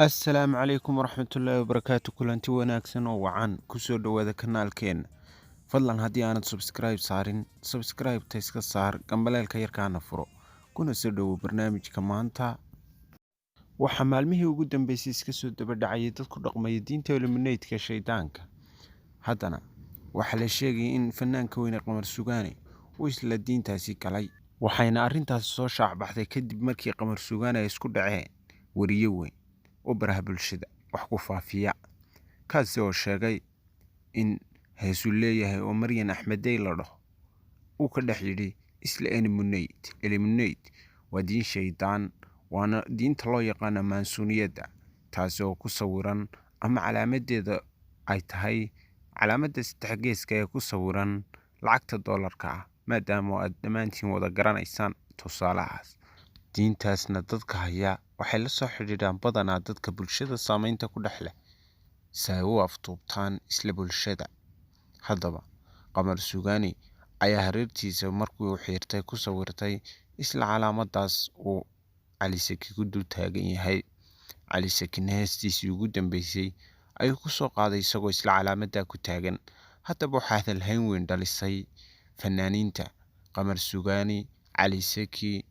Assalaamu calaykum waraxmatullaahi wabarakaatu kulanti wanaagsan oo wacan kusoo dhowaada kanaalkeena fadlan haddii aanad subscribe saarin subscribe-ta iska saar gambaleelka yarkaana furo kuna soo dhowo barnaamijka maanta waxaa maalmihii ugu dambeysay iska soo daba dhacayay dad ku dhaqmaya diinta eliminaydka shaydaanka haddana waxaa la sheegayay in fanaanka weyne Qamar Sugaani uu isla diintaasi galay waxayna arrintaasi soo shaacbaxday kadib markii Qamar Sugaani ay isku dhaceen wariye weyn oo baraha bulshada wax ku faafiya kaasi oo sheegay in heesu leeyahay oo Maryan Axmedey la dhaho uu ka dhex yidhi isla eliminate waa diin shaydaan waana diinta loo yaqaano maansuuniyadda taasi oo ku sawiran ama calaamadeeda ay tahay calaamadda saddex geeska ee ku sawiran lacagta doolarka ah maadaama aad dhammaantiin wada garanaysaan tusaalahaas diintaasna dadka haya waxay la soo xidhiidhaan badanaa dadka bulshada saameynta ku dhex leh si ay u aftuubtaan isla bulshada haddaba Qamar Sugaani ayaa hareertiisa markii uu xiirtay ku sawirtay isla calaamadaas uu Cali Saki ku dul taagan yahay Cali Sakina heestiisii ugu dambeysay ayuu ku soo qaaday isagoo isla calaamadda ku taagan haddaba waxaa hadalhayn weyn dhalisay fanaaniinta Qamar Sugaani Cali Saki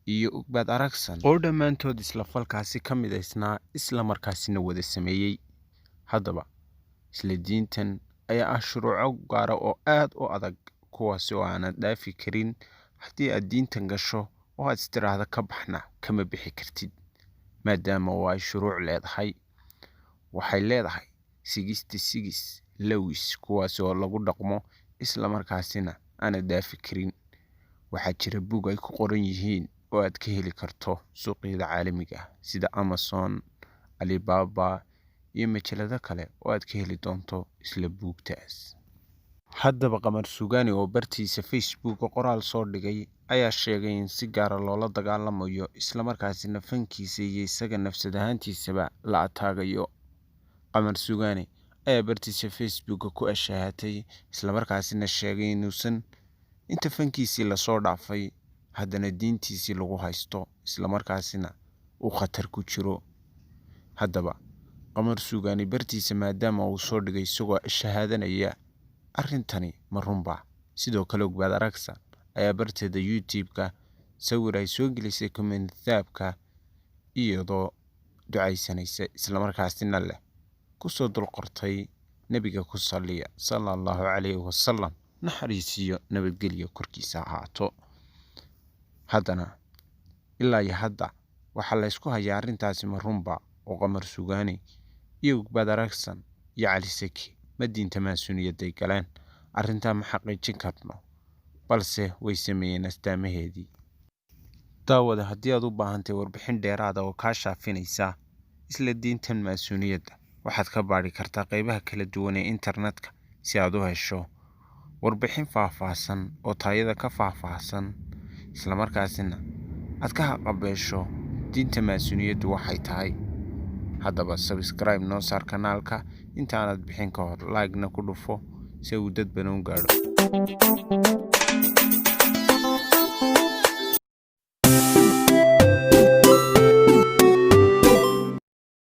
iyo Ugbaad Aragsan oo dhammaantood isla falkaasi ka midaysnaa isla markaasina wada sameeyey haddaba isla diintan ayaa ah shuruuco gaara oo aad u adag kuwaasi oo aanad dhaafi karin haddii aad diintan gasho oo aad istiraahda ka baxna kama bixi kartid maadaama oo ay shuruuc leedahay waxay leedahay 66 lawis kuwaasi oo lagu dhaqmo isla markaasina aanad dhaafi karin waxaa jira buug ay ku qoran yihiin oo aad ka heli karto suuqyada caalamiga ah sida Amazon, Alibaba iyo majalado kale oo aad ka heli doonto isla buugtaas haddaba Qamar Sugaani oo bartiisa Facebook qoraal soo dhigay ayaa sheegay in si gaar ah loola dagaalamayo isla markaasina fankiisa iyo isaga nafsad ahaantiisaba la ataagayo Qamar Sugaani ayaa bartiisa Facebook ku ashaahatay isla markaasina sheegay inuusan inta fankiisii la soo dhaafay haddana diintiisii lagu haysto isla markaasina uu khatar ku jiro haddaba Qamar Sugaani bartiisa maadaama uu soo dhigay isagoo shahaadanaya arrintani ma runba sidoo kale Ugbaad Aragsan ayaa barteeda YouTube-ka sawir ay soo gelisay kommentaabka iyadoo ducaysanaysa isla markaasina leh ku soo dul qortay nabiga ku salliya sallallahu calayhi wasallam naxariisiyo nabadgelyo korkiisa ahaato haddana ilaa iyo hadda waxaa la isku hayaa arrintaasi ma runba oo Qamar Sugaani iyo Ugbaad Aragsan iyo Cali Saki ma diinta maansuuniyadday galeen arrintaa ma xaqiijin karno balse way sameeyeen astaamaheedii daawada haddii aad u baahantay warbixin dheeraada oo kaa shaafinaysa isla diintan maansuuniyadda waxaad ka baadhi kartaa qaybaha kala duwan ee internetka si aad u hesho warbixin faahfaahsan oo taayada ka faahfaahsan isla markaasina aad ka haqabeesho diinta maansuuniyaddu waxay tahay haddaba subscribe noo saar kanaalka intaanad bixin ka hor like-na ku dhufo si uu dad badan u gaadho